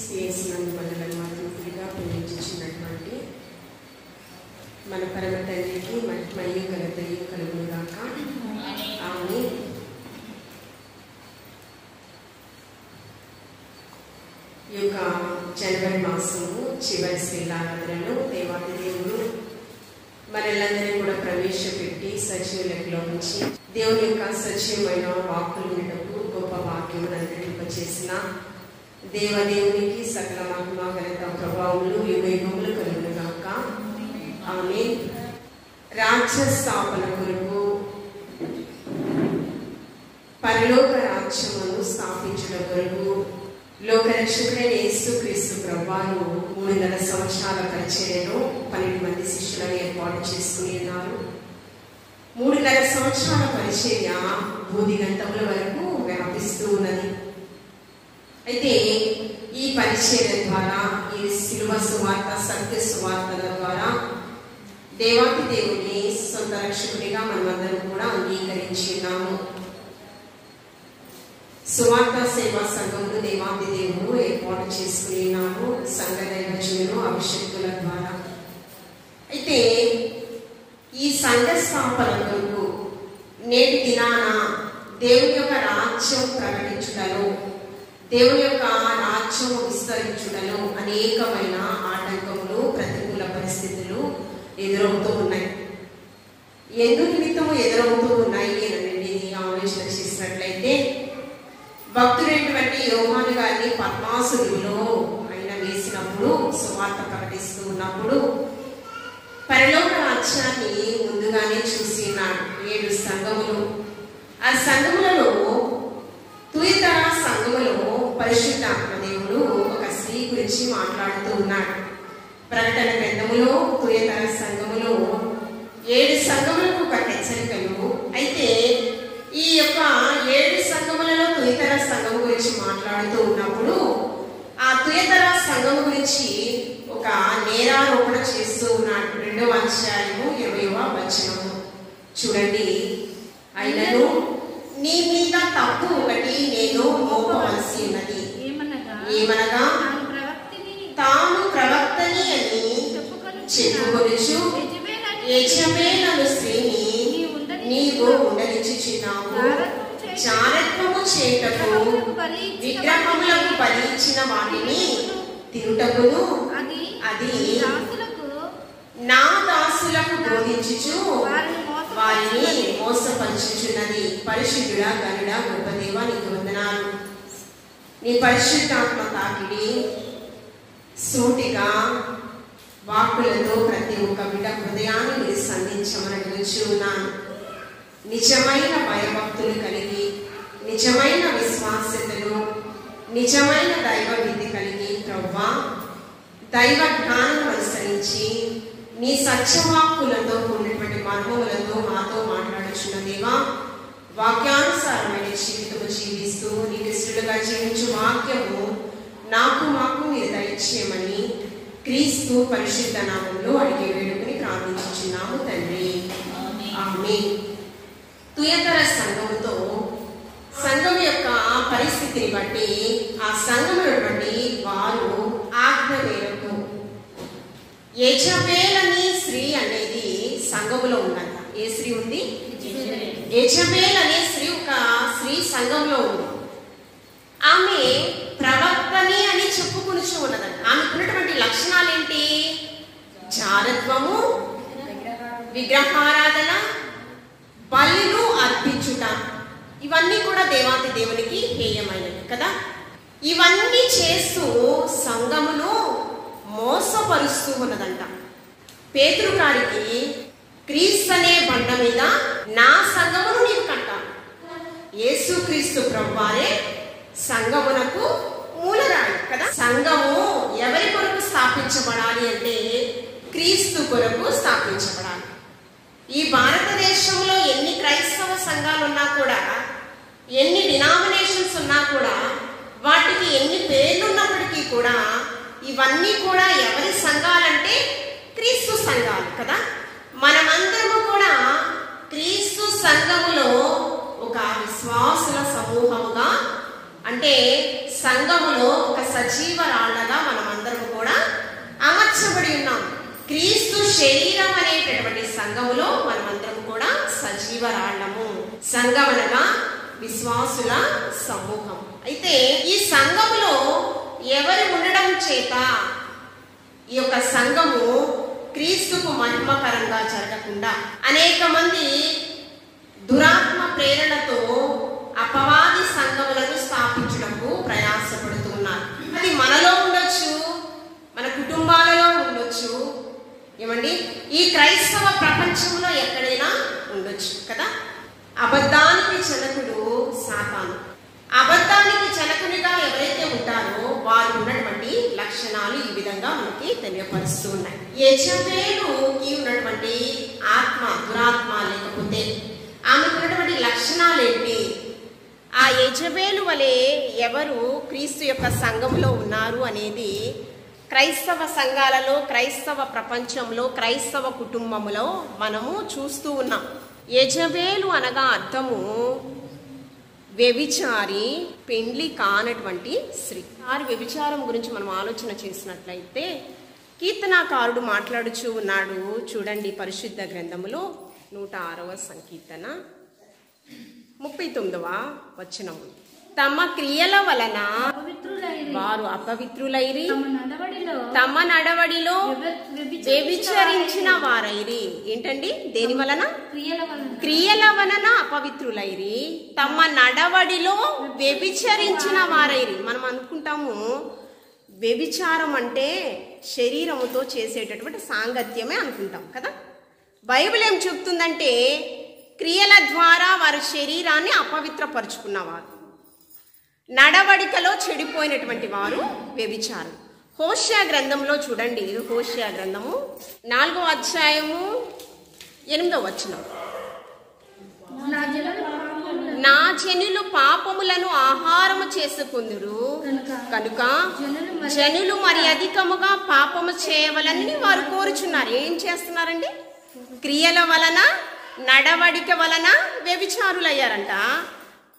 క్రీస్తునందు మనలను మాతృగా ప్రేమించుచున్నటువంటి మన పరమ తండ్రికి మహిమ ఘనతయు కలుగును గాక. ఆమేన్. ఈ యొక్క జనవరి మాసము చివరి శ్రీలారాధనలో దేవాది దేవుడు మనలందరినీ కూడా ప్రవేశపెట్టి సజీవులకులో ఉంచి దేవుని యొక్క సజీవమైన వాక్కులు వినటకు గొప్ప వాక్యం అనుగ్రహింపచేసిన దేవదేవునికి సకల మహిమ ఘనత ప్రభావములు యుగయుగములు కలుగును గాక. ఆమేన్. రాజ్య స్థాపన కొరకు పరలోక రాజ్యమును స్థాపించుట కొరకు లోకరక్షకుడైన యేసుక్రీస్తు ప్రభువారు 3.5 సంవత్సరాల పరిచర్యలో 12 మంది శిష్యులను ఏర్పాటు చేసుకుని ఉన్నారు. 3.5 సంవత్సరాల పరిచర్య భూదిగంతముల వరకు వ్యాపిస్తూ ఉన్నది. అయితే ఈ పరిచర్య ద్వారా, ఈ శిలువ సువార్త, సత్య సువార్తల ద్వారా దేవాది దేవుని సొంత రక్షకుడిగా మనమందరం కూడా అంగీకరించి ఉన్నాము. సువార్త సేవా సంఘమును దేవాది దేవుడు ఏర్పాటు చేసుకుని ఉన్నాము సంఘ దైవజనులు అభిషేకుల ద్వారా. అయితే ఈ సంఘ స్థాపన కొరకు నేటి దినాన దేవుని యొక్క రాజ్యం ప్రకటించుటలో, దేవుని యొక్క రాజ్యం విస్తరించుటలో అనేకమైన ఆటంకములు, ప్రతికూల పరిస్థితులు ఎదురవుతూ ఉన్నాయి. ఎందుకు నిమిత్తము ఎదురవుతూ ఉన్నాయి అని ఆలోచన చేసినట్లయితే, భక్తుడైనటువంటి యోహాను గారిని పద్మాసుడిలో ఆయన వేసినప్పుడు, సువార్త ప్రకటిస్తూ ఉన్నప్పుడు పరలోక రాజ్యాన్ని ముందుగానే చూసి ఉన్నాడు. 7 సంఘములు. ఆ సంఘములలో తుయతర సంఘములో పరిశుద్ధాత్మ దేవుడు ఒక స్త్రీ గురించి మాట్లాడుతూ ఉన్నాడు. ప్రకటన గ్రంథములో తుయతర సంఘములో 7 సంఘములకు ఒక హెచ్చరికలు. అయితే ఈ యొక్క 7 సంఘములలో తుయతర సంఘం గురించి మాట్లాడుతూ ఉన్నప్పుడు ఆ తుయతర సంఘం గురించి ఒక నేరారోపణ చేస్తూ ఉన్నాడు. 2వ అధ్యాయము 20వ వచనము చూడండి. అయినను నీ మీద తప్పు ఒకటి నేను మోపవలసి ఉన్నది. ఏమనగా తాను ప్రవక్తని అని చెప్పుకొనుచు యెజబెలు స్త్రీని నీవు ఉండనిచ్చుచున్నావు. చారత్వము చేయుటకు విగ్రహములకు బలి ఇచ్చిన వాటిని తినుటకును అది నా దాసులకు బోధించుచు వారిని మోసపరుచుచున్నది. పరిశుద్ధుడా, గనుడా, గొప్ప దేవా, నీకు వందనాలు. నీ పరిశుద్ధాత్మ తాకిడి సూటిగా వాక్కులతో ప్రతి ఒక్క బిడ్డ హృదయాన్ని మీరు సంధించమని అడుగుచూ ఉన్నాను. నిజమైన భయభక్తులు కలిగి, నిజమైన విశ్వాసతలు, నిజమైన దైవ విధి కలిగి ప్రభువా, దైవ జ్ఞానం అనుసరించి నీ సత్యవాక్కులతో కూడినటువంటి మర్మములతో మాతో మాట్లాడుచున్న దేవా, వాక్యానుసారమైన జీవితము జీవిస్తూ నీకు ఇష్టలుగా జీవించు వాక్యము మాకు మీరు దయచేయమని క్రీస్తు పరిశుద్ధ నామంలో అడిగి వేడుకుని ప్రార్థించుచున్నాము తండ్రి. ఆమేన్. తుయతర సంఘముతో సంఘం యొక్క పరిస్థితిని బట్టి, ఆ సంఘమును బట్టి వారు ఆజ్ఞ మేరకు యెజబెలు స్త్రీ అనేది సంఘములో ఉందంట. ఏ స్త్రీ ఉంది? యెజబెలు అనే స్త్రీ ఒక స్త్రీ సంఘంలో ఉంది. ఆమె ప్రవక్తని అని చెప్పుకునిచూ ఉన్నదంట. ఆమెకున్నటువంటి లక్షణాలు ఏంటి? జారత్వము, విగ్రహారాధన, బలులు అర్పించుట. ఇవన్నీ కూడా దేవాది దేవునికి హేయమైనవి కదా. ఇవన్నీ చేస్తూ సంఘమును మోసపరుస్తూ ఉన్నదంట. పేతురు గారికి క్రీస్తు అనే బండ మీద నా సంఘమును నీవు కట్టాను. యేసుక్రీస్తు ప్రభువారే సంఘమునకు మూలరాయి కదా. సంఘము ఎవరి కొరకు స్థాపించబడాలి అంటే క్రీస్తు కొరకు స్థాపించబడాలి. ఈ భారతదేశంలో ఎన్ని క్రైస్తవ సంఘాలు ఉన్నా కూడా, ఎన్ని డినామినేషన్స్ ఉన్నా కూడా, వాటికి ఎన్ని పేర్లు ఉన్నప్పటికీ కూడా ఇవన్నీ కూడా ఎవరి సంఘాలంటే క్రీస్తు సంఘాలు కదా. మనమందరము కూడా క్రీస్తు సంఘములో ఒక విశ్వాసుల సమూహముగా అంటే సంఘములో ఒక సజీవ రాళ్లగా మనం అందరం కూడా అమర్చబడి ఉన్నాం. క్రీస్తు శరీరం అనేటటువంటి సంఘములో మనమందరం కూడా సజీవ రాళ్లము. సంఘం అనగా విశ్వాసుల సమూహం. అయితే ఈ సంఘములో ఎవరు ఉండడం చేత ఈ యొక్క సంఘము క్రీస్తుకు మహిమకరంగా జరగకుండా అనేక మంది దురాత్మ ప్రేరణతో అపవాది సంఘములను స్థాపించడానికి ప్రయాసపడుతూ ఉన్నారు. అది మనలో ఉండొచ్చు, మన కుటుంబాలలో ఉండొచ్చు, ఏమండి ఈ క్రైస్తవ ప్రపంచంలో ఎక్కడైనా ఉండొచ్చు కదా. అబద్ధానికి జనకుడు సాతాను. అబద్ధానికి జనకునిగా ఎవరైతే ఉంటారో వారు ఉన్నటువంటి లక్షణాలు ఈ విధంగా మనకి తెలియపరుస్తూ ఉన్నాయి. యెజబెలుకి ఉన్నటువంటి ఆత్మ, దురాత్మ లేకపోతే ఆమెకు ఉన్నటువంటి లక్షణాలు ఏంటి? ఆ యెజబెలు వలె ఎవరు క్రీస్తు యొక్క సంఘంలో ఉన్నారు అనేది క్రైస్తవ సంఘాలలో, క్రైస్తవ ప్రపంచంలో, క్రైస్తవ కుటుంబంలో మనము చూస్తూ ఉన్నాం. యెజబెలు అనగా అర్థము వ్యభిచారి, పెండ్లి కానటువంటి స్త్రీ. వారి వ్యభిచారం గురించి మనం ఆలోచన చేసినట్లయితే కీర్తనాకారుడు మాట్లాడుచూ ఉన్నాడు. చూడండి పరిశుద్ధ గ్రంథములో 106వ సంకీర్తన 39వ వచనము. తమ క్రియల వలన వారు అపవిత్రులైరి, తమ నడవడిలో వ్యభిచరించిన వారైరి. ఏంటండి? దేని వలన? క్రియల వలన అపవిత్రులైరి, తమ నడవడిలో వ్యభిచరించిన వారైరి. మనం అనుకుంటాము వ్యభిచారం అంటే శరీరముతో చేసేటటువంటి సాంగత్యమే అనుకుంటాం కదా. బైబిల్ ఏం చెప్తుందంటే క్రియల ద్వారా వారి శరీరాన్ని అపవిత్రపరుచుకున్నవారు, నడవడికలో చెడిపోయినటువంటి వారు వ్యభిచారం. హోషేయ గ్రంథంలో చూడండి, హోషేయ గ్రంథము 4వ అధ్యాయము 8వ వచనం. నా జనులు పాపములను ఆహారము చేసుకుందురు కనుక జనులు మరి అధికముగా పాపము చేయవలని వారు కోరుచున్నారు. ఏం చేస్తున్నారండి? క్రియల వలన, నడవడిక వలన వ్యభిచారులయ్యారంట.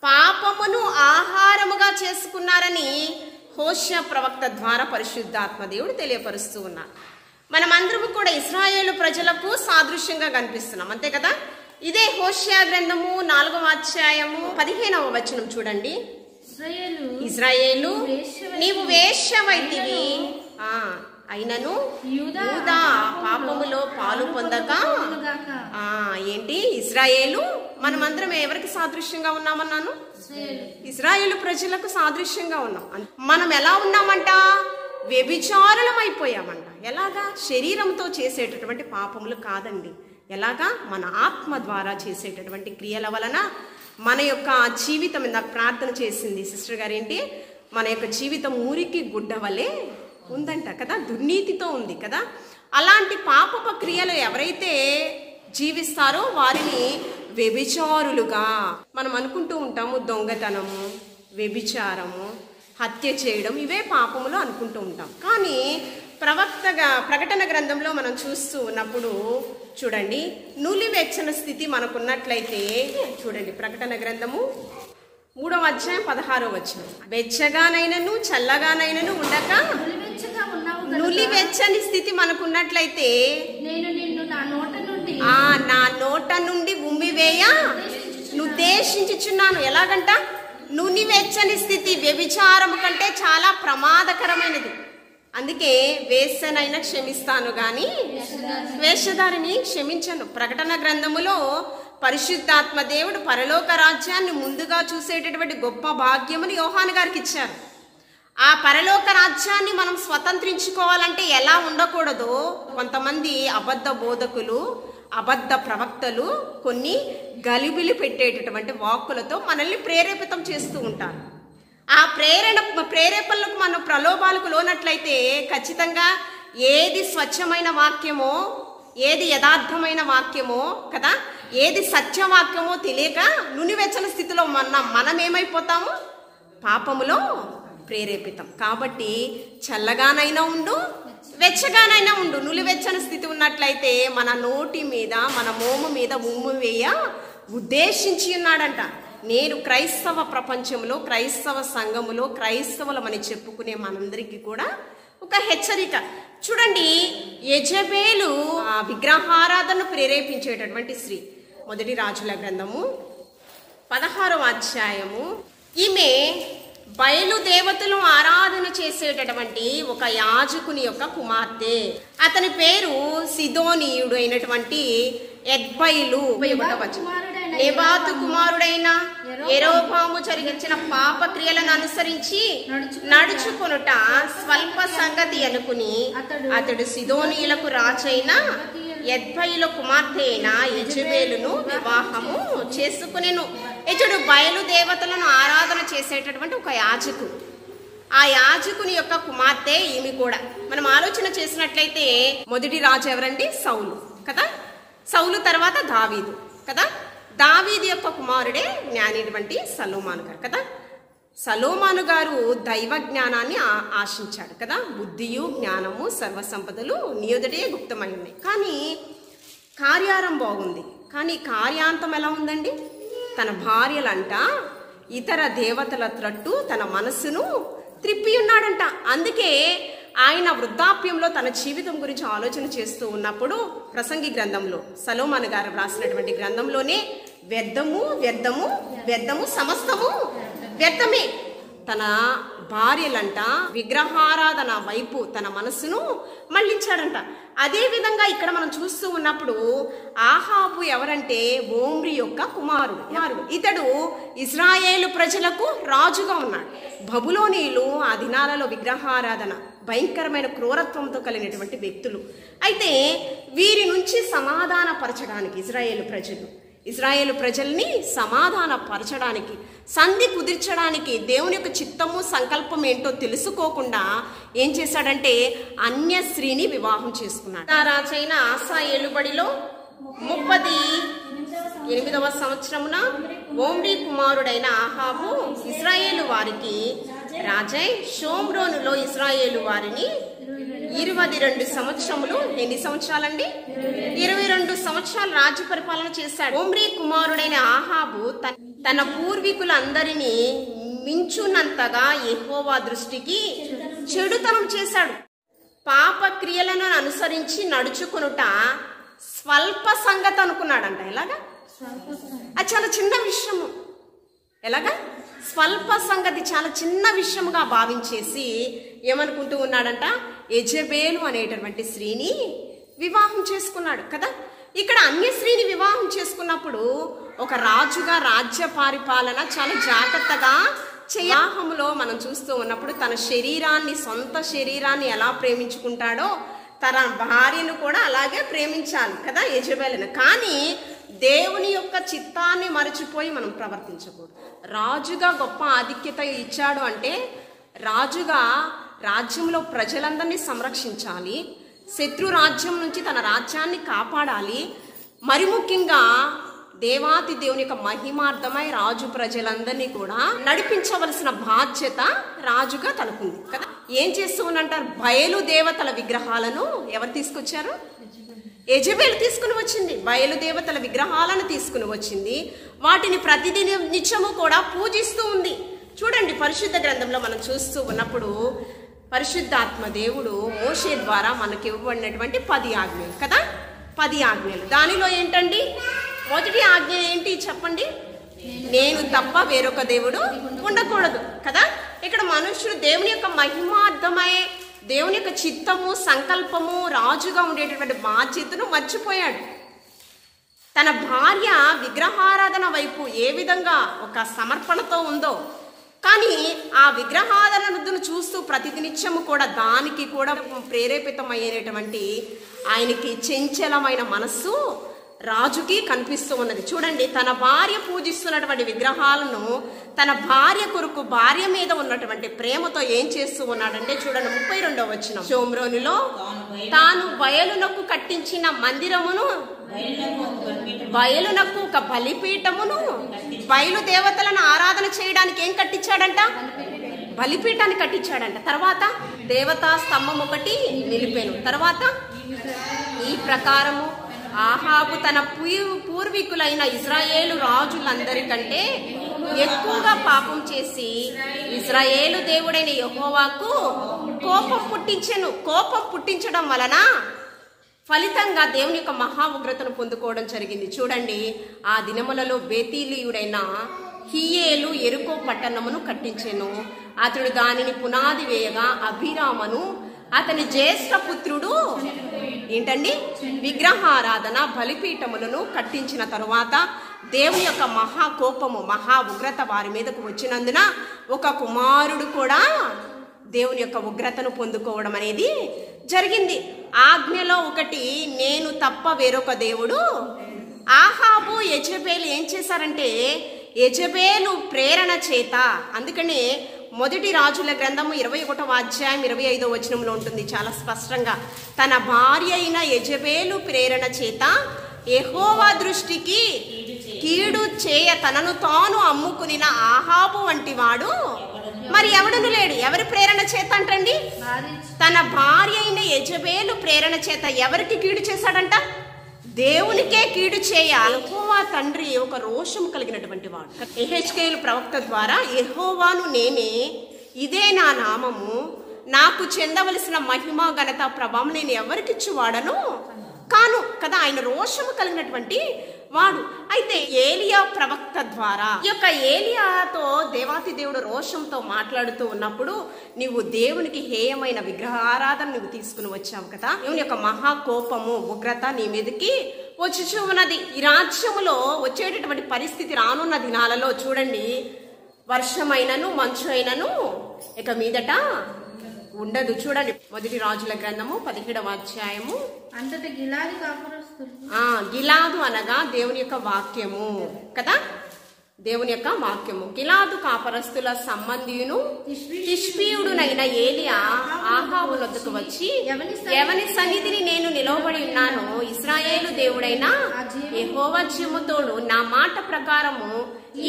పాపమును ఆహారముగా చేసుకున్నారని హోషేయ ప్రవక్త ద్వారా పరిశుద్ధాత్మ దేవుడు తెలియపరుస్తూ ఉన్నారు. మనమందరము కూడా ఇశ్రాయేలు ప్రజలకు సాదృశ్యంగా కనిపిస్తున్నాం, అంతే కదా. ఇదే హోషేయ గ్రంథము 4వ అధ్యాయము 15వ వచనం చూడండి. ఇశ్రాయేలు నీవు వేశ్యవైతివి, అయినను యూదా పాపములో పాలు పొందక. ఏంటి? ఇశ్రాయేలు మనమందరం ఎవరికి సాదృశ్యంగా ఉన్నామన్నాను? ఇశ్రాయేలు ప్రజలకు సాదృశ్యంగా ఉన్నాం. మనం ఎలా ఉన్నామంట? వ్యభిచారులం అయిపోయామంట. ఎలాగా? శరీరంతో చేసేటటువంటి పాపములు కాదండి. ఎలాగా? మన ఆత్మ ద్వారా చేసేటటువంటి క్రియల వలన మన యొక్క జీవితం. నాకు ప్రార్థన చేసింది సిస్టర్ గారు, ఏంటి మన యొక్క జీవితం మురికి గుడ్డ వలె ఉందంట కదా, దుర్నీతితో ఉంది కదా. అలాంటి పాపప క్రియలు ఎవరైతే జీవిస్తారో వారిని వ్యభిచారులుగా మనం అనుకుంటూ ఉంటాము. దొంగతనము, వ్యభిచారము, హత్య చేయడం ఇవే పాపములు అనుకుంటూ ఉంటాం. కానీ ప్రకటన గ్రంథంలో మనం చూస్తూ ఉన్నప్పుడు చూడండి, నులివెచ్చని స్థితి మనకున్నట్లయితే చూడండి, ప్రకటన గ్రంథము 3వ అధ్యాయం 16వ వచనం. వెచ్చగానైనను చల్లగానైనను ఉండక నులివెచ్చని స్థితి మనకున్నట్లయితే నా నోట నుండి ఉమ్మివేయ నుద్దేశించుచున్నాను. ఎలాగంట? నులివెచ్చని స్థితి వ్యభిచారము కంటే చాలా ప్రమాదకరమైనది. అందుకే వేశ్యనైనా క్షమిస్తాను గాని వేషధారిని క్షమించను. ప్రకటన గ్రంథములో పరిశుద్ధాత్మ దేవుడు పరలోక రాజ్యాన్ని ముందుగా చూసేటటువంటి గొప్ప భాగ్యముని యోహాను గారికి ఇచ్చారు. ఆ పరలోక రాజ్యాన్ని మనం స్వతంత్రించుకోవాలంటే ఎలా ఉండకూడదో కొంతమంది అబద్ధ బోధకులు, అబద్ధ ప్రవక్తలు కొన్ని గలిబిలి పెట్టేటటువంటి వాక్కులతో మనల్ని ప్రేరేపితం చేస్తూ ఉంటారు. ఆ ప్రేరేపణలకు మనం ప్రలోభాలకు లోనట్లయితే ఖచ్చితంగా ఏది స్వచ్ఛమైన వాక్యమో, ఏది యథార్థమైన వాక్యమో కదా, ఏది సత్యవాక్యమో తెలియక నునివెచ్చని స్థితిలో మనం ఏమైపోతాము? పాపములో ప్రేరేపితం. కాబట్టి చల్లగానైనా ఉండు, వెచ్చగానైనా ఉండు. నులివెచ్చని స్థితి ఉన్నట్లయితే మన నోటి మీద, మన మోము మీద ఉమ్ము వేయ ఉద్దేశించి ఉన్నాడంట. నేను క్రైస్తవ ప్రపంచంలో, క్రైస్తవ సంఘములో క్రైస్తవులమని చెప్పుకునే మనందరికీ కూడా ఒక హెచ్చరిక. చూడండి, యెజబేలు విగ్రహారాధనను ప్రేరేపించేటటువంటి స్త్రీ. మొదటి రాజుల గ్రంథము 16వ అధ్యాయము. ఈమె బయలుదేవతలు ఆరాధన చేసేటటువంటి ఒక యాజకుని యొక్క కుమార్తె. అతని పేరు సిదోనీయుడు అయినటువంటి ఎద్బయలు. నెబాతు కుమారుడైన యెరోబాము జరిగించిన పాప క్రియలను అనుసరించి నడుచుకొనుట స్వల్ప సంగతి అనుకుని అతడు సిదోనీయులకు రాజైన ఎద్బయలు కుమార్తె అయిన యెజబేలును వివాహము చేసుకునేను. ఇతడు బయలుదేవతలను ఆరాధన చేసేటటువంటి ఒక యాజకుడు. ఆ యాజకుని యొక్క కుమార్తె ఈమె కూడా. మనం ఆలోచన చేసినట్లయితే మొదటి రాజు ఎవరండి? సౌలు కదా. సౌలు తర్వాత దావీదు కదా. దావీదు యొక్క కుమారుడే జ్ఞానిటువంటి సలోమాను గారు కదా. సలోమాను గారు దైవ జ్ఞానాన్ని ఆశించాడు కదా. బుద్ధియు జ్ఞానము సర్వసంపదలు నీయుదటే గుప్తమై ఉన్నాయి. కానీ కార్యారం బాగుంది, కానీ కార్యాంతం ఎలా ఉందండి? తన భార్యలంట ఇతర దేవతల త్రట్టు తన మనస్సును త్రిప్పి ఉన్నాడంట. అందుకే ఆయన వృద్ధాప్యంలో తన జీవితం గురించి ఆలోచన చేస్తూ ఉన్నప్పుడు ప్రసంగి గ్రంథంలో సలోమాను గారు రాసినటువంటి గ్రంథంలోనే వ్యర్థము వ్యర్థము వ్యర్థము సమస్తము వ్యర్థమే. తన భార్యలంట విగ్రహారాధన వైపు తన మనస్సును మళ్ళించాడంట. అదే విధంగా ఇక్కడ మనం చూస్తూ ఉన్నప్పుడు ఆహాబు ఎవరంటే ఓమ్రి యొక్క కుమారుడు. ఇతడు ఇజ్రాయేలు ప్రజలకు రాజుగా ఉన్నాడు. బబులోనీయులు ఆ దినాలలో విగ్రహారాధన భయంకరమైన క్రూరత్వంతో కలిగినటువంటి వ్యక్తులు. అయితే వీరి నుంచి సమాధానపరచడానికి ఇజ్రాయేలు ప్రజల్ని సమాధానపరచడానికి, సంధి కుదిర్చడానికి, దేవుని యొక్క చిత్తము సంకల్పం ఏంటో తెలుసుకోకుండా ఏం చేశాడంటే అన్య స్త్రీని వివాహం చేసుకున్నాడు. రాజైన ఆసా ఏలుబడిలో 38వ సంవత్సరమున ఓమ్రీ కుమారుడైన ఆహాబు ఇజ్రాయేలు వారికి రాజై షోమ్రోనులో ఇజ్రాయేలు వారిని 22 సంవత్సరములు. ఎన్ని సంవత్సరాలండి? 22 సంవత్సరాలు రాజ్య పరిపాలన చేశాడు. ఓమ్రీ కుమారుడైన ఆహాబు తన పూర్వీకులందరినీ మించున్నంతగా యెహోవా దృష్టికి చెడుతనం చేశాడు. పాప క్రియలను అనుసరించి నడుచుకొనుట స్వల్ప సంగతి అనుకున్నాడంట. ఎలాగా? అది చాలా చిన్న విషయము. ఎలాగా? స్వల్ప సంగతి, చాలా చిన్న విషయముగా భావించేసి ఏమనుకుంటూ ఉన్నాడంట? యెజబేలు అనేటటువంటి స్త్రీని వివాహం చేసుకున్నాడు కదా. ఇక్కడ అన్య స్త్రీని వివాహం చేసుకున్నప్పుడు ఒక రాజుగా రాజ్య పరిపాలన చాలా జాగ్రత్తగా వివాహంలో మనం చూస్తూ ఉన్నప్పుడు తన సొంత శరీరాన్ని ఎలా ప్రేమించుకుంటాడో తన భార్యను కూడా అలాగే ప్రేమించాలి కదా యెజబేలును. కానీ దేవుని యొక్క చిత్తాన్ని మరచిపోయి మనం ప్రవర్తించకూడదు. రాజుగా గొప్ప ఆధిక్యత ఇచ్చాడు అంటే రాజుగా రాజ్యంలో ప్రజలందరినీ సంరక్షించాలి, శత్రు రాజ్యం నుంచి తన రాజ్యాన్ని కాపాడాలి. మరి ముఖ్యంగా దేవాతి దేవుని యొక్క మహిమార్థమై రాజు ప్రజలందరినీ కూడా నడిపించవలసిన బాధ్యత రాజుగా తనకుంది కదా. ఏం చేస్తూ ఉన్నంటారు? బయలుదేవతల విగ్రహాలను ఎవరు తీసుకొచ్చారు? యెజబేలు తీసుకుని వచ్చింది. బయలుదేవతల విగ్రహాలను తీసుకుని వచ్చింది. వాటిని నిత్యము కూడా పూజిస్తూ ఉంది. చూడండి, పరిశుద్ధ గ్రంథంలో మనం చూస్తూ ఉన్నప్పుడు పరిశుద్ధాత్మ దేవుడు మోషే ద్వారా మనకి ఇవ్వబడినటువంటి 10 ఆజ్ఞలు కదా. 10 ఆజ్ఞలు. దానిలో ఏంటండి? మొదటి ఆజ్ఞ ఏంటి చెప్పండి? నేను తప్ప వేరొక దేవుడు ఉండకూడదు కదా. ఇక్కడ మనుషుడు దేవుని యొక్క మహిమార్థమై దేవుని యొక్క చిత్తము సంకల్పము రాజుగా ఉండేటటువంటి బాధ్యతను మర్చిపోయాడు. తన భార్య విగ్రహారాధన వైపు ఏ విధంగా ఒక సమర్పణతో ఉందో, కానీ ఆ విగ్రహారాధనను చూస్తూ ప్రతినిత్యము కూడా దానికి కూడా ప్రేరేపితమయ్యేటటువంటి ఆయనకి చంచలమైన మనస్సు రాజుకి కనిపిస్తూ ఉన్నది. చూడండి, తన భార్య పూజిస్తున్నటువంటి విగ్రహాలను తన భార్య కొరకు భార్య మీద ఉన్నటువంటి ప్రేమతో ఏం చేస్తూ ఉన్నాడంటే చూడండి 32వ వచనం. షోమ్రోనులో తాను బయలునకు కట్టించిన మందిరమును, బయలునకు ఒక బలిపీఠమును, బయలుదేవతలను ఆరాధన చేయడానికి ఏం కట్టించాడంట? బలిపీఠాన్ని కట్టించాడంట. తర్వాత దేవతా స్తంభం ఒకటి నిలిపాను. తర్వాత ఈ ప్రకారము ఆహాబు తన పూర్వీకులైన ఇజ్రాయేలు రాజులందరికంటే ఎక్కువగా పాపం చేసి ఇశ్రాయేలు దేవుడైన యెహోవాకు కోపం పుట్టించెను. కోపం పుట్టించడం వలన ఫలితంగా దేవుని యొక్క మహా ఉగ్రతను పొందుకోవడం జరిగింది. చూడండి, ఆ దినములలో బేతీలీయుడైన హియేలు యెరికో పట్టణమును కట్టించెను. అతడు దానిని పునాది వేయగా అభిరామను అతని జ్యేష్ఠ పుత్రుడు ఏంటండి విగ్రహారాధన బలిపీఠములను కట్టించిన తరువాత దేవుని యొక్క మహా కోపము మహా ఉగ్రత వారి మీదకు వచ్చినందున ఒక కుమారుడు కూడా దేవుని యొక్క ఉగ్రతను పొందుకోవడం అనేది జరిగింది. ఆజ్ఞలో ఒకటి, నేను తప్ప వేరొక దేవుడు. ఆహాబు యెజెబెలు ఏం చేశారంటే యెజెబెలు ప్రేరణ చేత, అందుకనే మొదటి రాజుల గ్రంథము 21వ అధ్యాయం 25వ వచనంలో ఉంటుంది చాలా స్పష్టంగా, తన భార్య అయిన యెజెబెలు ప్రేరణ చేత యెహోవా దృష్టికి కీడు చేయ తనను తాను అమ్ముకునిన ఆహాబు వంటి వాడు మరి ఎవడను లేడు. ఎవరి ప్రేరణ చేత అంటండి? తన భార్య అయిన యెజెబెలు ప్రేరణ చేత ఎవరికి కీడు చేశాడంట? దేవునికే కీడు చేయ యెహోవా తండ్రి ఒక రోషము కలిగినటువంటి వాడు. యెహెజ్కేలు ప్రవక్త ద్వారా యెహోవాను నేనే, ఇదే నా నామము, నాకు చెందవలసిన మహిమ ఘనత ప్రభావం నేను ఎవరికిచ్చు వాడను కాను కదా. ఆయన రోషము కలిగినటువంటి వాడు. అయితే ఏలియా ప్రవక్త ద్వారా ఈ యొక్క ఏలియాతో దేవాతి దేవుడు రోషంతో మాట్లాడుతూ ఉన్నప్పుడు, నీవు దేవునికి హేయమైన విగ్రహారాధన నువ్వు తీసుకుని వచ్చావు కదా, దేవుని యొక్క మహా కోపము ఉగ్రత నీ మీదకి వచ్చి ఉన్నది. ఈ రాజ్యములో వచ్చేటటువంటి పరిస్థితి రానున్న దినాలలో చూడండి, వర్షమైనను మంచు అయినను ఇక మీదట ఉండదు. చూడండి, మొదటి రాజుల గ్రంథము 17వ అధ్యాయము. అంతట గిలాదు కాపురస్తులు, గిలాదు అనగా దేవుని యొక్క వాక్యము కదా, దేవుని యొక్క వాక్యము. గిలాదు కాపరస్తుల సంబంధియును తిష్బీయుడునైన ఏలియా ఆహాబు వద్దకు వచ్చి, ఎవని సన్నిధిని నేను నిలవబడి ఉన్నాను, ఇశ్రాయేలు దేవుడైన యెహోవా జీవముతోడు నా మాట ప్రకారము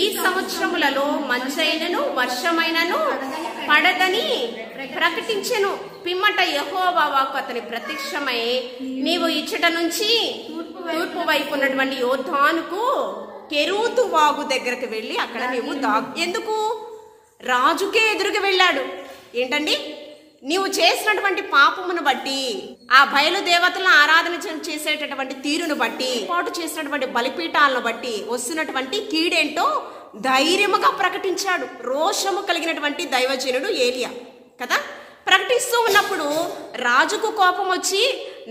ఈ సంవత్సరములలో మంచైనను వర్షమైనను పడదని ప్రకటించెను. పిమ్మట యెహోవా వాక్కు అతని ప్రత్యక్షమై, నీవు ఇచ్చట నుంచి తూర్పు వైపు ఉన్నటువంటి యోర్దానుకు కెరూతు వాగు దగ్గరకు వెళ్ళి అక్కడ నీవు ఎందుకు? రాజుకే ఎదురుగా వెళ్ళాడు. ఏంటండి? నీవు చేసినటువంటి పాపమును బట్టి, ఆ బయలు దేవతలను ఆరాధన చేసేటటువంటి తీరును బట్టి, పాటు చేసినటువంటి బలిపీఠాలను బట్టి వస్తున్నటువంటి కీడేంటో ధైర్యముగా ప్రకటించాడు. రోషము కలిగినటువంటి దైవజనుడు ఏలియా కదా. ప్రకటిస్తూ ఉన్నప్పుడు రాజుకు కోపం వచ్చి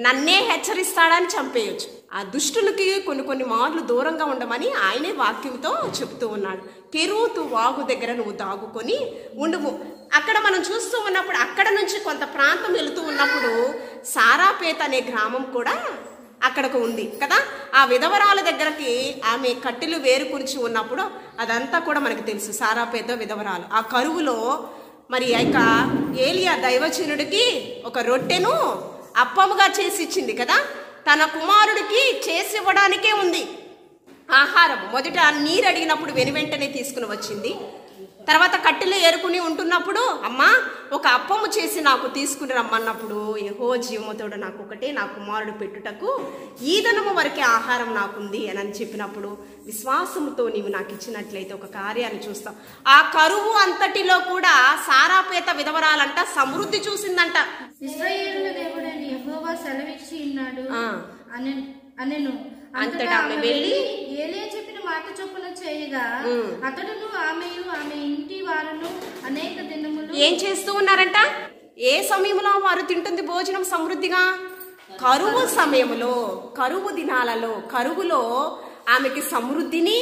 నన్నే హెచ్చరిస్తాడని చంపేయచ్చు. ఆ దుష్టులకి కొన్ని మార్లు దూరంగా ఉండమని ఆయనే వాక్యంతో చెప్తూ ఉన్నాడు. కెరూతు వాగు దగ్గర నువ్వు దాగుకొని ఉండుము. అక్కడ మనం చూస్తూ ఉన్నప్పుడు అక్కడ నుంచి కొంత ప్రాంతం వెళుతూ ఉన్నప్పుడు సారాపేత అనే గ్రామం కూడా అక్కడకు ఉంది కదా. ఆ విధవరాల దగ్గరకి ఆమె కట్టెలు వేరుకురిచి ఉన్నప్పుడు అదంతా కూడా మనకు తెలుసు. సారాపేత విధవరాలు ఆ కరువులో మరి యొక్క ఏలియా దైవజనుడికి ఒక రొట్టెను అప్పముగా చేసి ఇచ్చింది కదా. తన కుమారుడికి చేసి ఇవ్వడానికే ఉంది ఆహారం. మొదట నీరు అడిగినప్పుడు వెనువెంటనే తీసుకుని వచ్చింది. తర్వాత కట్టెలు ఏరుకుని ఉంటున్నప్పుడు, అమ్మా ఒక అప్పము చేసి నాకు తీసుకుని రమ్మన్నప్పుడు, యెహోవా జీవముతోడు నాకు ఒకటే నా కుమారుడు పెట్టుటకు ఈ దినము వరకే ఆహారం నాకుంది అని చెప్పినప్పుడు, విశ్వాసముతో నీవు నాకు ఇచ్చినట్లయితే ఒక కార్యాన్ని చూస్తాం. ఆ కరువు అంతటిలో కూడా సారాపేత విధవరాలంట సమృద్ధి చూసిందంట. ఇశ్రాయేలుల దేవుడైన యెహోవా సెలవిచ్చి ఉన్నాడు అనెను. అంతటా ఆమె వెళ్ళి ఏలియా చెప్పిన మాట చొప్పున చేయగా అతడును ఆమెయు ఆమె ఇంటి వారును అనేక దినములు ఏం చేస్తూ ఉన్నారంట? ఏ సమయంలో వారు తింటుంది భోజనం సమృద్ధిగా? కరువు సమయంలో, కరువు దినాలలో, కరువులో ఆమెకి సమృద్ధిని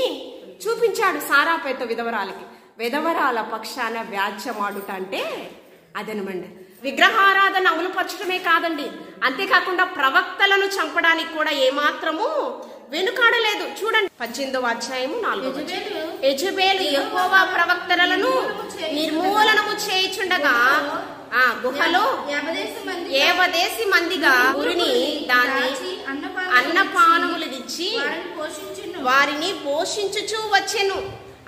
చూపించాడు సారాపేత విధవరాలకి. విధవరాల పక్షాన వ్యాజ్యమాడుట అంటే అదనమండి. విగ్రహారాధన అమలుపరచడమే కాదండి, అంతేకాకుండా ప్రవక్తలను చంపడానికి కూడా ఏమాత్రము వెనుకాడలేదు. చూడండి 18వ అధ్యాయము 4వ వచనం. యెజెబెలు యెహోవా ప్రవక్తలను నిర్మూలనము చేయుచుండగా ఆ గుహలో 50 మందిగా గురిని దాని అన్నపానములు ఇచ్చి వారిని పోషించుచూ వచ్చెను.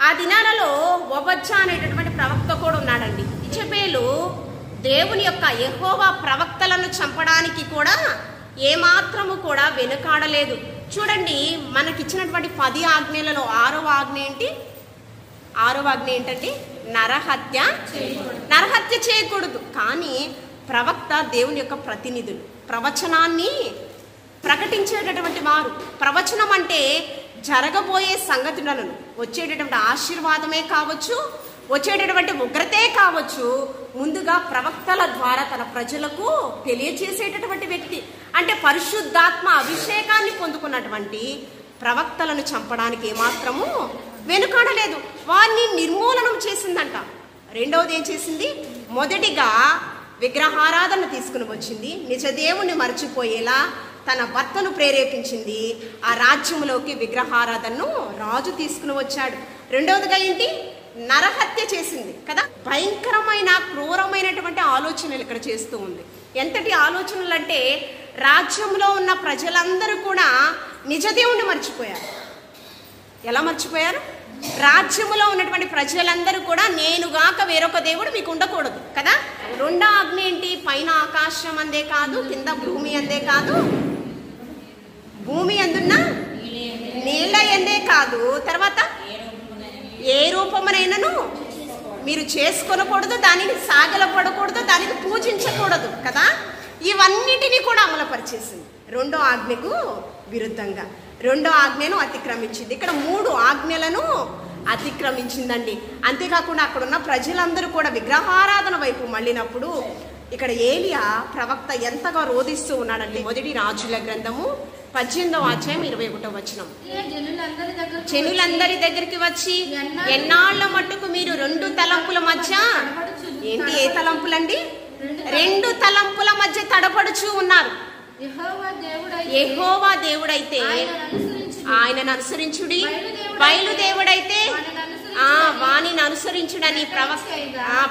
ఆ దినాలలో ఒబజ్జా అనేటటువంటి ప్రవక్త కూడా ఉన్నాడండి. యెజెబెలు దేవుని యొక్క యెహోవా ప్రవక్తలను చంపడానికి కూడా ఏమాత్రము కూడా వెనుకాడలేదు. చూడండి, మనకిచ్చినటువంటి 10 ఆజ్ఞలలో 6వ ఆజ్ఞ ఏంటి? 6వ ఆజ్ఞ ఏంటంటే నరహత్య చేయకూడదు. కానీ ప్రవక్త దేవుని యొక్క ప్రతినిధులు, ప్రవచనాన్ని ప్రకటించేటటువంటి వారు. ప్రవచనం అంటే జరగబోయే సంగతులను, వచ్చేటటువంటి ఆశీర్వాదమే కావచ్చు, వచ్చేటటువంటి ఉగ్రతే కావచ్చు, ముందుగా ప్రవక్తల ద్వారా తన ప్రజలకు తెలియచేసేటటువంటి వ్యక్తి. అంటే పరిశుద్ధాత్మ అభిషేకాన్ని పొందుకున్నటువంటి ప్రవక్తలను చంపడానికి ఏమాత్రము వెనుకాడలేదు. వారిని నిర్మూలనం చేసిందంట. రెండవది ఏం చేసింది? మొదటిగా విగ్రహారాధన తీసుకుని వచ్చింది. నిజదేవుని మర్చిపోయేలా తన భర్తను ప్రేరేపించింది. ఆ రాజ్యంలోకి విగ్రహారాధనను రాజు తీసుకుని వచ్చాడు. రెండవదిగా ఏంటి? నరహత్య చేసింది కదా. భయంకరమైన క్రూరమైనటువంటి ఆలోచనలు ఇక్కడ చేస్తూ ఉంది. ఎంతటి ఆలోచనలు అంటే రాజ్యంలో ఉన్న ప్రజలందరూ కూడా నిజదేవుని మర్చిపోయారు. ఎలా మర్చిపోయారు? రాజ్యంలో ఉన్నటువంటి ప్రజలందరూ కూడా నేనుగాక వేరొక దేవుడు మీకు ఉండకూడదు కదా. రెండో ఆజ్ఞ ఏంటి? పైన ఆకాశం అందే కాదు, కింద భూమి అందే కాదు, భూమి అందున్న నీళ్ళ ఎందే కాదు, తర్వాత ఏ రూపమునైనను మీరు చేసుకొనకూడదు, దానిని సాగలపడకూడదు, దానిని పూజించకూడదు కదా. ఇవన్నిటినీ కూడా అమలుపరిచేసింది రెండో ఆజ్ఞకు విరుద్ధంగా. రెండో ఆజ్ఞను అతిక్రమించింది. ఇక్కడ 3 ఆజ్ఞలను అతిక్రమించిందండి. అంతేకాకుండా అక్కడ ఉన్న ప్రజలందరూ కూడా విగ్రహారాధన వైపు మళ్ళినప్పుడు ఇక్కడ ఏలియా ప్రవక్త ఎంతగా రోధిస్తూ ఉన్నాడండి. మొదటి రాజుల గ్రంథము 18వ అధ్యాయం 21వ వచనం. జనులందరి దగ్గరికి వచ్చి ఎన్నాళ్ల మట్టుకు మీరు 2 తలంపుల మధ్య ఏంటి? ఏ తలంపులండి? 2 తలంపుల మధ్య తడపడుచూ ఉన్నారు. యెహోవా దేవుడైతే ఆయనను అనుసరించుడి, బయలుదేవుడైతే వాణిని అనుసరించుడని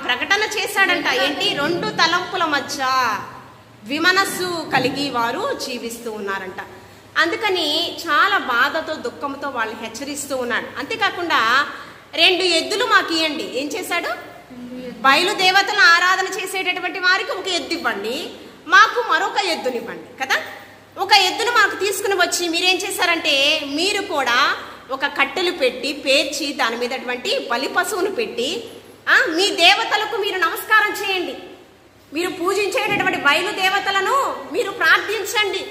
ప్రకటన చేశాడంట. ఏంటి? 2 తలంపుల మధ్య విమనస్సు కలిగి వారు జీవిస్తూ ఉన్నారంట. అందుకని చాలా బాధతో దుఃఖంతో వాళ్ళు హెచ్చరిస్తూ ఉన్నాడు. అంతేకాకుండా 2 ఎద్దులు మాకు ఇవ్వండి. ఏం చేశాడు? బయలుదేవతలను ఆరాధన చేసేటటువంటి వారికి ఒక ఎద్దు ఇవ్వండి, మాకు మరొక ఎద్దునివ్వండి కదా. ఒక ఎద్దును మాకు తీసుకుని వచ్చి మీరేం చేశారంటే మీరు కూడా ఒక కట్టెలు పెట్టి పేర్చి దాని మీద అటువంటి బలి పశువును పెట్టి మీ దేవతలకు మీరు నమస్కారం చేయండి, మీరు పూజించేటటువంటి బయలుదేవతలను మీరు ప్రార్థించండి.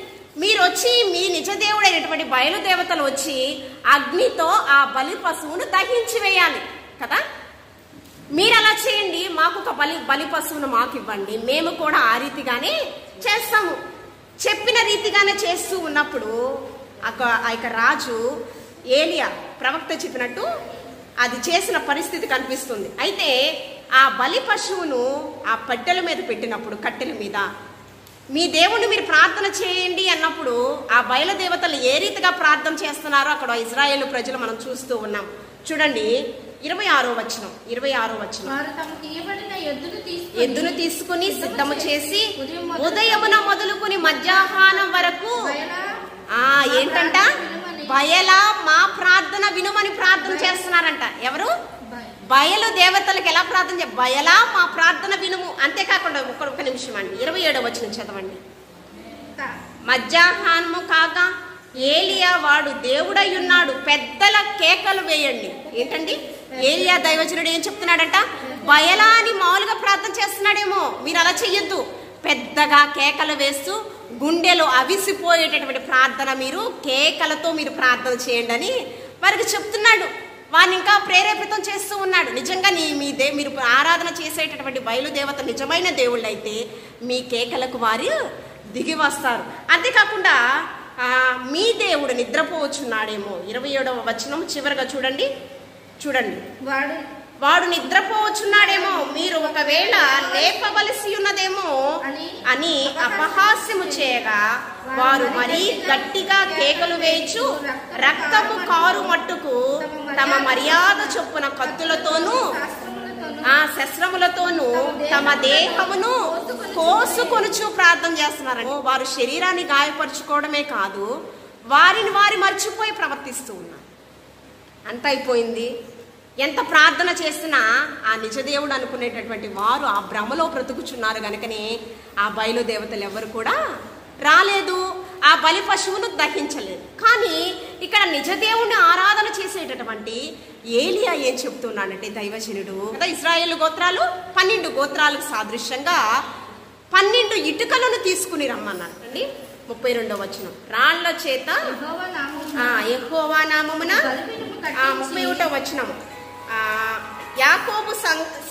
మీరు వచ్చి మీ నిజదేవుడైనటువంటి బయలుదేవతలు వచ్చి అగ్నితో ఆ బలి పశువును దహించి వేయాలి కదా. మీరు అలా చేయండి, మాకు ఒక బలి పశువును మాకు ఇవ్వండి, మేము కూడా ఆ రీతిగానే చేస్తాము. చెప్పిన రీతిగానే చేస్తూ ఉన్నప్పుడు ఆ యొక్క రాజు ఏలియా ప్రవక్త చెప్పినట్టు అది చేసిన పరిస్థితి కనిపిస్తుంది. అయితే ఆ బలి పశువును ఆ పట్టెల మీద పెట్టినప్పుడు, కట్టెల మీద మీ దేవుణ్ణి మీరు ప్రార్థన చేయండి అన్నప్పుడు ఆ బయలుదేవతలు ఏ రీతిగా ప్రార్థన చేస్తున్నారో అక్కడ ఇజ్రాయేలు ప్రజలు మనం చూస్తూ ఉన్నాం. చూడండి 26వ వచనం. ఎద్దును తీసుకుని సిద్ధము చేసి ఉదయమున మొదలుకుని మధ్యాహ్నం వరకు ఏంటంట? బయలా మా ప్రార్థన వినుమని ప్రార్థన చేస్తున్నారంట. ఎవరు? బయలు దేవతలకు ఎలా ప్రార్థన బయలా మా ప్రార్థన వినుము. అంతేకాకుండా ఒక నిమిషం అండి, 27వ వచనం చదవండి. మధ్యాహ్నము కాగా ఏలియా వాడు దేవుడై ఉన్నాడు, పెద్దల కేకలు వేయండి. ఏంటండి? ఏలియా దైవజనుడు ఏం చెప్తున్నాడంట? బయలా అని మామూలుగా ప్రార్థన చేస్తున్నాడేమో, మీరు అలా చెయ్యొద్దు, పెద్దగా కేకలు వేస్తూ గుండెలో అవిసిపోయేటటువంటి ప్రార్థన, మీరు కేకలతో మీరు ప్రార్థన చేయండి అని వారికి చెప్తున్నాడు. వారిని ఇంకా ప్రేరేపితం చేస్తూ ఉన్నాడు. నిజంగా మీరు ఆరాధన చేసేటటువంటి బయలుదేవత నిజమైన దేవుళ్ళు అయితే మీ కేకలకు వారు దిగి వస్తారు. అంతేకాకుండా మీ దేవుడు నిద్రపోవచ్చున్నాడేమో. 27వ వచనం చివరిగా చూడండి. వాడు నిద్రపోవచ్చున్నాడేమో, మీరు ఒకవేళ లేపవలసి ఉన్నదేమో అని అపహాస్యము చేయగా వారు మరీ గట్టిగా కేకలు వేయచ్చు రక్తము కారు మట్టుకు తమ మర్యాద చొప్పున కత్తులతోనూ శస్త్రములతోనూ తమ దేహమును కోసుకొనుచు ప్రార్థన చేస్తున్నారని. వారు శరీరాన్ని గాయపరుచుకోవడమే కాదు, వారిని వారి మర్చిపోయి ప్రవర్తిస్తూ ఉన్నారు. అంత అయిపోయింది. ఎంత ప్రార్థన చేసినా ఆ నిజదేవుడు అనుకునేటటువంటి వారు ఆ భ్రమలో బ్రతుకుచున్నారు. కనుకనే ఆ బయలుదేవతలు ఎవరు కూడా రాలేదు, ఆ బలి పశువును దహించలేదు. కానీ ఇక్కడ నిజ దేవుణ్ణి ఆరాధన చేసేటటువంటి ఏలియా ఏం చెప్తున్నాడంటే దైవజనుడు కదా, ఇశ్రాయేలు గోత్రాలు 12 గోత్రాలకు సాదృశ్యంగా 12 ఇటుకలను తీసుకుని రమ్మన్నాడు అండి. 32వ వచనం, రాళ్ల చేత యెహోవా నామమున 31వ వచనం, యాకోబు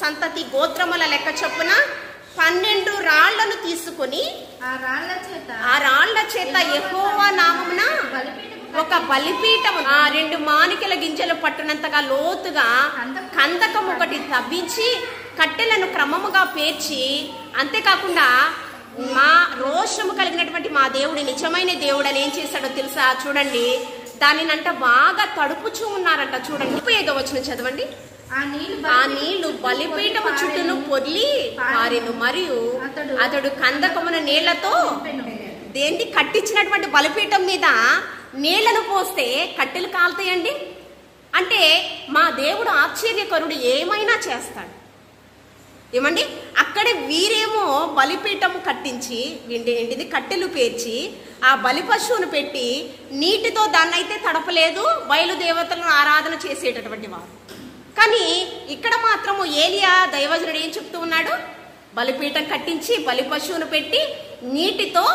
సంతతి గోత్రముల లెక్క చొప్పున 12 రాళ్లను తీసుకుని ఆ రాళ్ల చేత యెహోవా నామమున ఒక బలిపీఠము 2 మానికల గింజలు పట్టునంతగా లోతుగా కందకం ఒకటి తవ్వించి కట్టెలను క్రమముగా పేర్చి, అంతేకాకుండా మా రోషము కలిగినటువంటి మా దేవుడి నిజమైన దేవుడు అని ఏం చేశాడో తెలుసా? చూడండి, దానినంట బాగా తడుపుచూ ఉన్నారంట. చూడండి 35వ వచనం చదవండి. ఆ నీళ్లు బలిపీఠము చుట్టూను పొర్లి పారెను, మరియు అతడు కందకమున నీళ్లతో దేన్ని కట్టించినటువంటి బలిపీఠం మీద నీళ్లను పోస్తే కట్టెలు కాలుతాయండి. అంటే మా దేవుడు ఆశ్చర్యకరుడు, ఏమైనా చేస్తాడు. ఏమండి, అక్కడే వీరేమో బలిపీఠము కట్టించి ఏంటిది కట్టెలు పేర్చి ఆ బలి పశువును పెట్టి నీటితో దాన్నైతే తడపలేదు, బయలుదేవతలను ఆరాధన చేసేటటువంటి వారు. కానీ ఇక్కడ మాత్రము ఏలియా దైవజనుడు ఏం చెప్తూ ఉన్నాడు? బలిపీఠం కట్టించి బలి పశువును పెట్టి నీటితో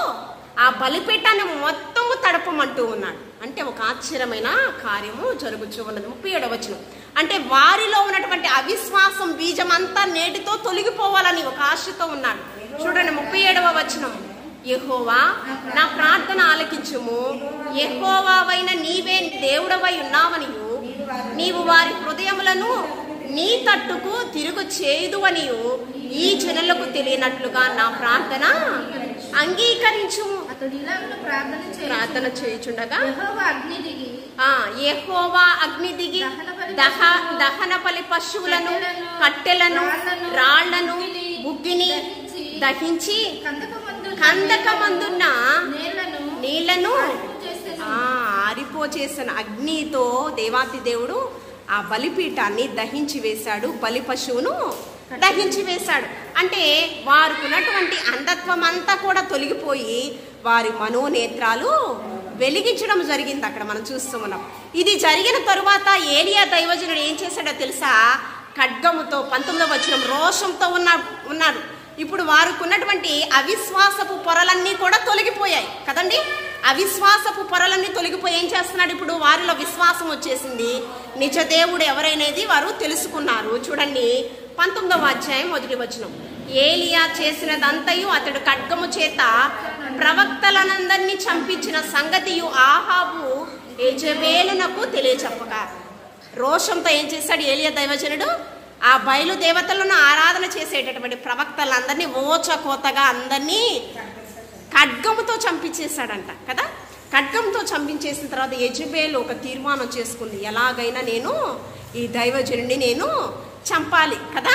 ఆ బలిపీఠాన్ని మొత్తము తడపమంటూ ఉన్నాడు. అంటే ఒక ఆశ్చర్యమైన కార్యము జరుగుతూ ఉన్నది. 37వ వచనం, అంటే వారిలో ఉన్నటువంటి అవిశ్వాసం బీజం అంతా నేటితో తొలగిపోవాలని ఒక ఆశతో ఉన్నాడు. చూడండి 37వ వచనం, యెహోవా నా ప్రార్థన ఆలకించుము, యెహోవావైన నీవే దేవుడవై ఉన్నావనియు, నీవు వారి హృదయములను నీ తట్టుకు తిరుగు చేయుదువనియు ఈ జనులకు తెలియనట్లుగా నా ప్రార్థన అంగీకరించుము. ప్రార్థన చేయుచుండగా యెహోవా అగ్ని దిగి దహన బలి పశువులను, కట్టెలను, రాళ్లను, బుగ్గిని దహించి కందకమందున్న నీళ్లను ఆరిపోచేసిన అగ్నితో దేవాతి దేవుడు ఆ బలిపీఠాన్ని దహించి వేశాడు, బలి పశువును దహించి వేశాడు. అంటే వారికి ఉన్నటువంటి అంధత్వం అంతా కూడా తొలగిపోయి వారి మనోనేత్రాలు వెలిగించడం జరిగింది. అక్కడ మనం చూస్తూ ఉన్నాం. ఇది జరిగిన తరువాత ఏలియా దైవజనుడు ఏం చేశాడో తెలుసా? ఖడ్గముతో 19వ వచనం, రోషంతో ఉన్నాడు. ఇప్పుడు వారికి ఉన్నటువంటి అవిశ్వాసపు పొరలన్నీ కూడా తొలగిపోయాయి కదండి. అవిశ్వాసపు పొరలన్నీ తొలగిపోయి ఏం చేస్తున్నాడు? ఇప్పుడు వారిలో విశ్వాసం వచ్చేసింది. నిజ దేవుడు ఎవరైనది వారు తెలుసుకున్నారు. చూడండి 19వ అధ్యాయం 1వ వచనం, ఏలియా చేసినదంతయు అతడు ఖడ్గము చేత ప్రవక్తలనందరినీ చంపించిన సంగతియు ఆహాబు యెజబేలునకు తెలియచెప్పగా. రోషంతో ఏం చేశాడు ఏలియా దైవజనుడు? ఆ బయలు దేవతలను ఆరాధన చేసేటటువంటి ప్రవక్తలందరినీ ఓచకోతగా అందరినీ ఖడ్గముతో చంపించేశాడంట కదా. ఖడ్గంతో చంపించేసిన తర్వాత యెజబేలు ఒక తీర్మానం చేసుకుంది, ఎలాగైనా నేను ఈ దైవజనుడిని నేను చంపాలి కదా.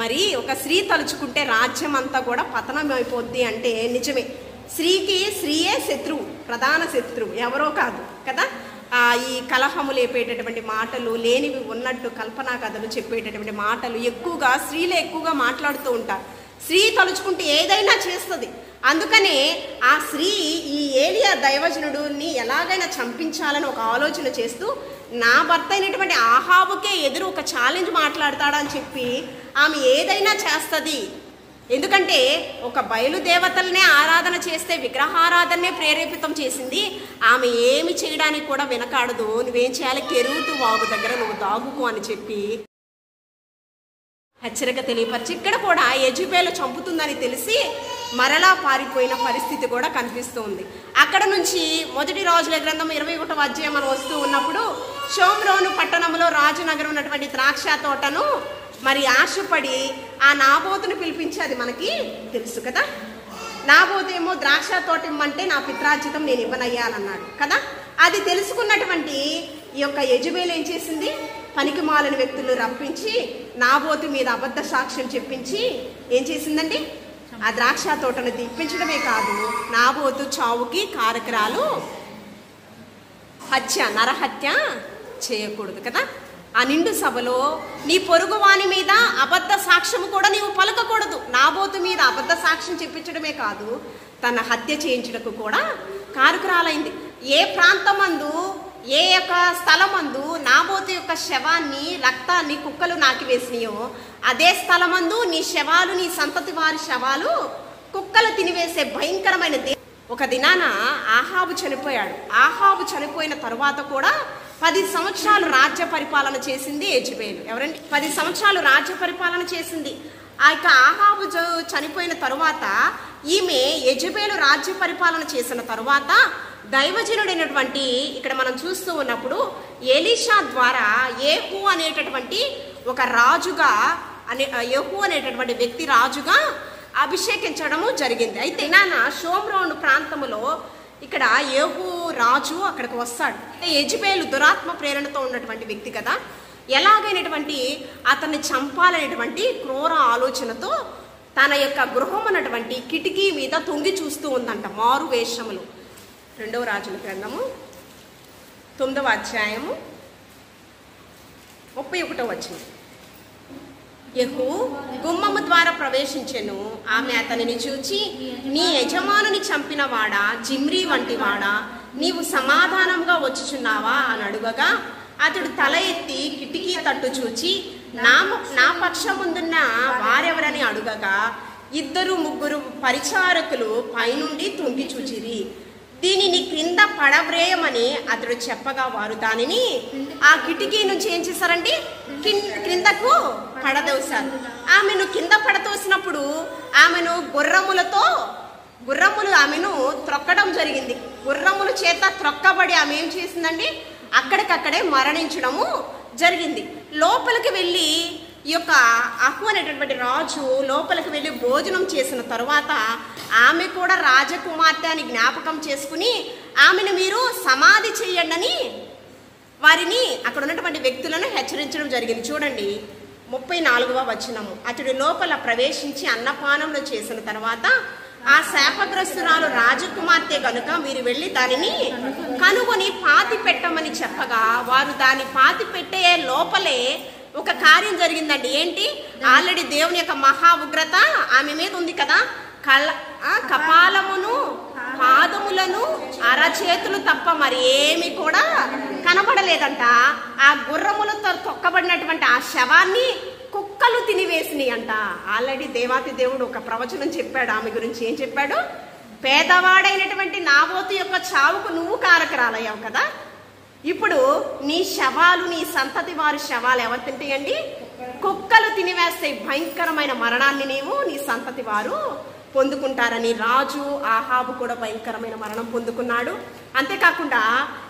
మరి ఒక స్త్రీ తలుచుకుంటే రాజ్యం అంతా కూడా పతనం అయిపోద్ది అంటే నిజమే. స్త్రీకి స్త్రీయే శత్రువు, ప్రధాన శత్రువు, ఎవరో కాదు కదా. ఈ కలహము లేపేటటువంటి మాటలు, లేనివి ఉన్నట్టు కల్పనా కథలు చెప్పేటటువంటి మాటలు ఎక్కువగా స్త్రీలే ఎక్కువగా మాట్లాడుతూ ఉంటారు. స్త్రీ తలుచుకుంటే ఏదైనా చేస్తుంది. అందుకనే ఆ స్త్రీ ఈ ఏలియా దైవజనుడిని ఎలాగైనా చంపించాలని ఒక ఆలోచన చేస్తూ నా భర్త అయినటువంటి ఆహాబుకే ఎదురు ఒక ఛాలెంజ్ మాట్లాడతాడని చెప్పి ఆమె ఏదైనా చేస్తుంది. ఎందుకంటే ఒక బయలుదేవతలనే ఆరాధన చేస్తే విగ్రహారాధనే ప్రేరేపితం చేసింది. ఆమె ఏమి చేయడానికి కూడా వెనకాడదు. నువ్వేం చేయాలి? కెరూతు వాగు దగ్గర నువ్వు దాగుకు అని చెప్పి హెచ్చరిక తెలియపరిచి, ఇక్కడ కూడా యెజబేలు చంపుతుందని తెలిసి మరలా పారిపోయిన పరిస్థితి కూడా కనిపిస్తుంది. అక్కడ నుంచి 1 రాజుల గ్రంథం 21వ అధ్యాయం మనం వస్తూ ఉన్నప్పుడు షోమ్రోను పట్టణంలో రాజునగరం ఉన్నటువంటి ద్రాక్ష తోటను మరి ఆశపడి ఆ నాబోతును పిలిపించి, అది మనకి తెలుసు కదా. నాబోతేమో ద్రాక్ష తోట ఇమ్మంటే నా పిత్రార్జితం నేను ఇవ్వనయ్యానన్నాడు కదా. అది తెలుసుకున్నటువంటి ఈ యొక్క యెజబేలు ఏం చేసింది? పనికి మాలిన వ్యక్తులు రప్పించి నాబోతు మీద అబద్ధ సాక్ష్యం చెప్పించి ఏం చేసిందండి? ఆ ద్రాక్ష తోటను తిప్పించడమే కాదు, నాబోతు చావుకి కారకురాలు, నరహత్య చేయకూడదు కదా. ఆ నిండు సభలో నీ పొరుగువాని మీద అబద్ధ సాక్ష్యము కూడా నీవు పలకకూడదు. నాబోతు మీద అబద్ధ సాక్ష్యం చెప్పించడమే కాదు, తన హత్య చేయించడానికి కూడా కారకురాలైంది. ఏ ప్రాంతమందు, ఏ యొక్క స్థలమందు నాబోతు యొక్క శవాన్ని, రక్తాన్ని కుక్కలు నాకివేసినాయో అదే స్థలమందు నీ శవాలు, నీ సంతతి వారి శవాలు కుక్కలు తినివేసే భయంకరమైన ఒక దినాన ఆహాబు చనిపోయాడు. ఆహాబు చనిపోయిన తరువాత కూడా 10 సంవత్సరాలు రాజ్య పరిపాలన చేసింది యెజబెలు. ఎవరండి? 10 సంవత్సరాలు రాజ్య పరిపాలన చేసింది. ఆ యొక్క ఆహాబు చనిపోయిన తరువాత ఈమె యెజబెలు రాజ్య పరిపాలన చేసిన తరువాత దైవజనుడైనటువంటి, ఇక్కడ మనం చూస్తూ ఉన్నప్పుడు ఎలీషా ద్వారా యేహూ అనేటటువంటి ఒక రాజుగా, యేహూ అనేటటువంటి వ్యక్తి రాజుగా అభిషేకించడము జరిగింది. అయితే నాన్న షోమ్రోను ప్రాంతములో ఇక్కడ యేహూ రాజు అక్కడికి వస్తాడు. యెజబెలు దురాత్మ ప్రేరణతో ఉన్నటువంటి వ్యక్తి కదా, ఎలాగైనటువంటి అతన్ని చంపాలనేటువంటి క్రూర ఆలోచనతో తన యొక్క గృహం అన్నటువంటి కిటికీ మీద తొంగి చూస్తూ ఉందంట. మారు వేషములు. 2వ రాజుల గ్రంథము 9వ అధ్యాయము 31వ వచనం. యెహూ గుమ్మము ద్వారా ప్రవేశించెను. ఆమె అతనిని చూచి, నీ యజమానుని చంపినవాడా, జిమ్రీ వంటివాడా, నీవు సమాధానంగా వచ్చుచున్నావా అని అడుగగా అతడు తల ఎత్తి కిటికీ తట్టు చూచి నా పక్షముందున్న వారెవరని అడుగగా 2-3 పరిచారకులు పైనుండి తొంగి చూచిరి. దీనిని క్రింద పడవ్రేయమని అతడు చెప్పగా వారు దానిని ఆ కిటికీ నుంచి ఏం చేశారండి? క్రిందకు పడదోశారు. ఆమెను కింద పడతోసినప్పుడు ఆమెను గుర్రములు ఆమెను త్రొక్కడం జరిగింది. గుర్రముల చేత త్రొక్కబడి ఆమె ఏం చేసిందండి? అక్కడికక్కడే మరణించడము జరిగింది. లోపలికి వెళ్ళి ఈ యొక్క అహు అనేటటువంటి రాజు లోపలికి వెళ్ళి భోజనం చేసిన తరువాత ఆమె కూడా రాజకుమార్తె అని జ్ఞాపకం చేసుకుని ఆమెను మీరు సమాధి చేయండి అని వారిని, అక్కడ ఉన్నటువంటి వ్యక్తులను హెచ్చరించడం జరిగింది. చూడండి 34వ వచనము. అతడు లోపల ప్రవేశించి అన్నపానంలో చేసిన తర్వాత ఆ శాపగ్రస్తురాలు రాజకుమార్తె గనుక మీరు వెళ్ళి దానిని కనుగొని పాతి పెట్టమని చెప్పగా వారు దాన్ని పాతి పెట్టే లోపలే ఒక కార్యం జరిగిందండి. ఏంటి? ఆల్రెడీ దేవుని యొక్క మహా ఉగ్రత ఆమె మీద ఉంది కదా. కపాలమును, పాదములను, అరచేతులు తప్ప మరి ఏమి కూడా కనబడలేదంట. ఆ గుర్రములతో తొక్కబడినటువంటి ఆ శవాన్ని కుక్కలు తినివేసినాయి అంట. ఆల్రెడీ దేవాతి దేవుడు ఒక ప్రవచనం చెప్పాడు ఆమె గురించి. ఏం చెప్పాడు? పేదవాడైనటువంటి నాబోతు యొక్క చావుకు నువ్వు కారకురాలయ్యావు కదా, ఇప్పుడు నీ శవాలు, నీ సంతతి వారి శవాలు ఎవరు తింటాయండి? కుక్కలు తినివేస్తాయి. భయంకరమైన మరణాన్ని నీవు, నీ సంతతి వారు పొందుకుంటారని రాజు ఆహాబు కూడా భయంకరమైన మరణం పొందుకున్నాడు. అంతేకాకుండా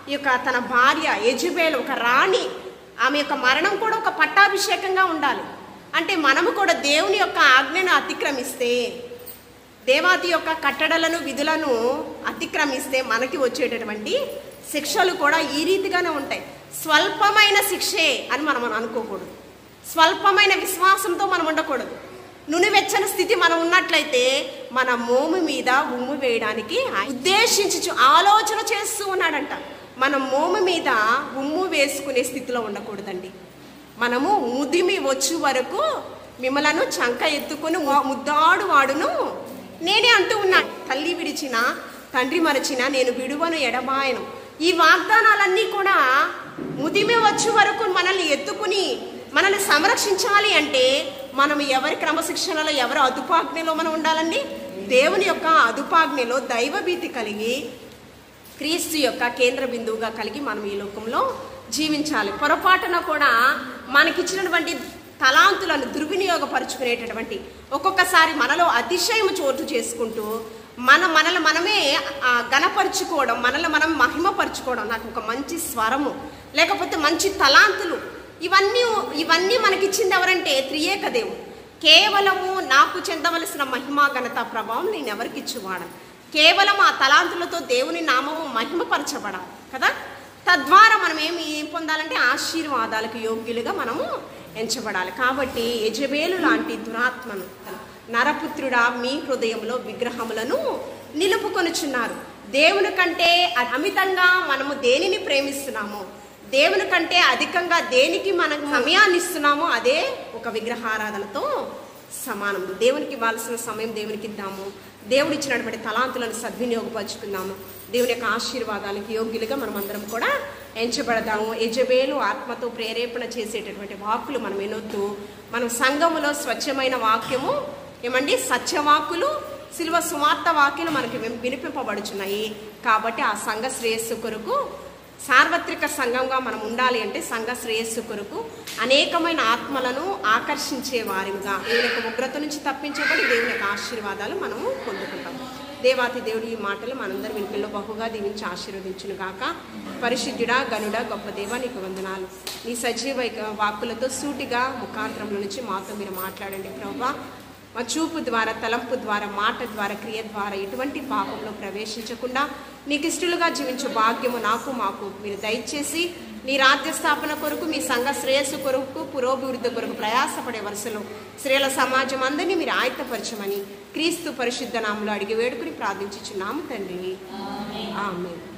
ఈ యొక్క తన భార్య యెజబెలు ఒక రాణి, ఆమె యొక్క మరణం కూడా ఒక పట్టాభిషేకంగా ఉండాలి. అంటే మనము కూడా దేవుని యొక్క ఆజ్ఞను అతిక్రమిస్తే, దేవాతి యొక్క కట్టడలను, విధులను అతిక్రమిస్తే మనకి వచ్చేటటువంటి శిక్షలు కూడా ఈ రీతిగానే ఉంటాయి. స్వల్పమైన శిక్షే అని మనం అనుకోకూడదు. స్వల్పమైన విశ్వాసంతో మనం ఉండకూడదు. నునివెచ్చని స్థితి మనం ఉన్నట్లయితే మన మోము మీద ఉమ్ము వేయడానికి ఉద్దేశించి ఆలోచన చేస్తూ ఉన్నాడంట. మనం మోము మీద ఉమ్ము వేసుకునే స్థితిలో ఉండకూడదండి. మనము ముదిమి వచ్చే వరకు మిమ్మలను చంక ఎత్తుకుని ముద్దాడు వాడును నేనే అంటూ ఉన్నాను. తల్లి విడిచిన, తండ్రి మరచిన, నేను విడువను ఎడబాయను. ఈ వాగ్దానాలన్నీ కూడా ముదిమి వచ్చే వరకు మనల్ని ఎత్తుకుని మనల్ని సంరక్షించాలి అంటే మనం ఎవరి క్రమశిక్షణలో, ఎవరి అదుపాజ్ఞలో మనం ఉండాలండి? దేవుని యొక్క అదుపాజ్ఞలో దైవభీతి కలిగి, క్రీస్తు యొక్క కేంద్ర బిందువుగా కలిగి మనం ఈ లోకంలో జీవించాలి. పొరపాటున కూడా మనకిచ్చినటువంటి తలాంతులను దుర్వినియోగపరుచుకునేటటువంటి, ఒక్కొక్కసారి మనలో అతిశయం చోటు చేసుకుంటూ మనల్ని మనమే గణపరుచుకోవడం, మనల్ని మనం మహిమపరుచుకోవడం, నాకు ఒక మంచి స్వరము, లేకపోతే మంచి తలాంతులు, ఇవన్నీ మనకిచ్చింది ఎవరంటే త్రియేక దేవుడు. కేవలము నాకు చెందవలసిన మహిమా ఘనత ప్రభావం నేను ఎవరికి ఇచ్చువాడను. కేవలం ఆ తలాంతులతో దేవుని నామము మహిమపరచబడాలి కదా. తద్వారా మనం ఏం పొందాలంటే ఆశీర్వాదాలకు యోగ్యులుగా మనము ఎంచబడాలి. కాబట్టి యెజబెలు లాంటి దురాత్మను, నరపుత్రుడా, మీ హృదయంలో విగ్రహములను నిలుపుకొనుచున్నారు. దేవుని కంటే అమితంగా మనము దేనిని ప్రేమిస్తున్నామో, దేవుని కంటే అధికంగా దేనికి మనం సమయాన్ని ఇస్తున్నామో అదే ఒక విగ్రహారాధనతో సమానం. దేవునికి ఇవ్వాల్సిన సమయం దేవునికి ఇద్దాము. దేవుడు ఇచ్చినటువంటి తలాంతులను సద్వినియోగపరుచుకుందాము. దేవుని యొక్క ఆశీర్వాదానికి యోగ్యులుగా మనం అందరం కూడా ఎంచబడదాము. యెజబేలు ఆత్మతో ప్రేరేపణ చేసేటటువంటి వాక్కులు మనం వినొద్దు. మనం సంఘములో స్వచ్ఛమైన వాక్యము ఏమండి, సత్యవాక్కులు, శిలువ సువార్త వాక్యాలు మనకి వినిపింపబడుచున్నాయి. కాబట్టి ఆ సంఘ శ్రేయస్సు కొరకు, సార్వత్రిక సంఘంగా మనం ఉండాలి అంటే సంఘ శ్రేయస్సు కొరకు అనేకమైన ఆత్మలను ఆకర్షించే వారిగా దేవుని యొక్క ఉగ్రత నుంచి తప్పించబడి దేవుని యొక్క ఆశీర్వాదాలు మనము పొందుకుంటాం. దేవాతి దేవుడు ఈ మాటలు మనందరి వెనుకల్లో బహుగా దీవించి ఆశీర్వదించును గాక. పరిశుద్ధుడా, గనుడా, గొప్ప దేవ, నీకు వందనాలు. నీ సజీవ వాక్కులతో సూటిగా ముఖాంతరంలో నుంచి మాతో మీరు మాట్లాడండి ప్రభువా. మా చూపు ద్వారా, తలంపు ద్వారా, మాట ద్వారా, క్రియ ద్వారా ఎటువంటి పాపంలో ప్రవేశించకుండా నీకు ఇష్టలుగా జీవించే భాగ్యము నాకు మాకు మీరు దయచేసి నీ రాజ్య స్థాపన కొరకు, మీ సంఘ శ్రేయస్సు కొరకు, పురోభివృద్ధి కొరకు ప్రయాసపడే వరుసలో స్త్రీల సమాజం అందరినీ మీరు ఆయత్తపరచమని క్రీస్తు పరిశుద్ధ నామములో అడిగి వేడుకుని ప్రార్థించుచున్నాము తండ్రి. ఆమేన్.